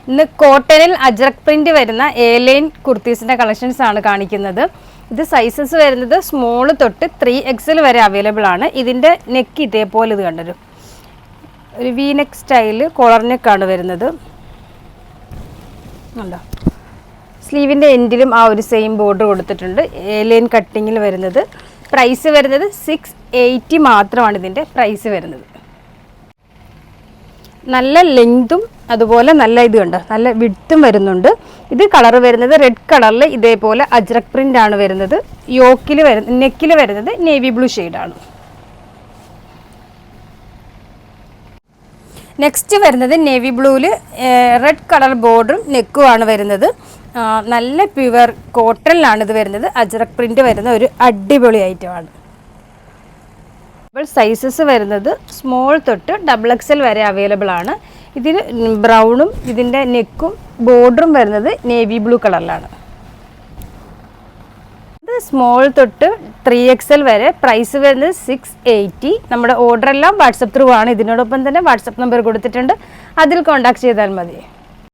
ഇന്ന് കോട്ടണിൽ അജ്രക് പ്രിന്റ് വരുന്ന എ-ലൈൻ കുർത്തീസിൻ്റെ കളക്ഷൻസ് ആണ് കാണിക്കുന്നത്. ഇത് സൈസസ് വരുന്നത് സ്മോൾ തൊട്ട് 3XL വരെ അവൈലബിൾ ആണ്. ഇതിൻ്റെ നെക്ക് ഇതേപോലെ ഇത് കണ്ടൊരു വി നെക്ക് സ്റ്റൈല് കോളർ നെക്കാണ് വരുന്നത്. ഉണ്ടോ, സ്ലീവിൻ്റെ എൻഡിലും ആ ഒരു സെയിം ബോർഡർ കൊടുത്തിട്ടുണ്ട്. എ-ലൈൻ കട്ടിങ്ങിൽ വരുന്നത്. പ്രൈസ് വരുന്നത് 680 മാത്രമാണ് ഇതിൻ്റെ പ്രൈസ് വരുന്നത്. നല്ല ലെങ്തും അതുപോലെ നല്ല ഇത് കണ്ടോ, നല്ല വിഡ്ത്തും വരുന്നുണ്ട്. ഇത് കളർ വരുന്നത് റെഡ് കളറിൽ ഇതേപോലെ അജ്രക് പ്രിന്റ് ആണ് വരുന്നത്. യോക്കിൽ നെക്കിൽ വരുന്നത് നേവി ബ്ലൂ ഷെയ്ഡാണ്. നെക്സ്റ്റ് വരുന്നത് നേവി ബ്ലൂവിൽ റെഡ് കളർ ബോർഡറും നെക്കും ആണ് വരുന്നത്. നല്ല പ്യുവർ കോട്ടണിലാണ് ഇത് വരുന്നത്. അജ്രക് പ്രിന്റ് വരുന്ന ഒരു അടിപൊളി ഐറ്റമാണ്. സൈസസ് വരുന്നത് സ്മോൾ തൊട്ട് XXL വരെ അവൈലബിൾ ആണ്. ഇതിന് ബ്രൗണും ഇതിൻ്റെ നെക്കും ബോർഡറും വരുന്നത് നേവി ബ്ലൂ കളറിലാണ്. ഇത് സ്മോൾ തൊട്ട് 3XL വരെ. പ്രൈസ് വരുന്നത് 680. നമ്മുടെ ഓർഡർ എല്ലാം വാട്സപ്പ് ത്രൂ ആണ്. ഇതിനോടൊപ്പം തന്നെ വാട്സപ്പ് നമ്പർ കൊടുത്തിട്ടുണ്ട്, അതിൽ കോൺടാക്ട് ചെയ്താൽ മതി.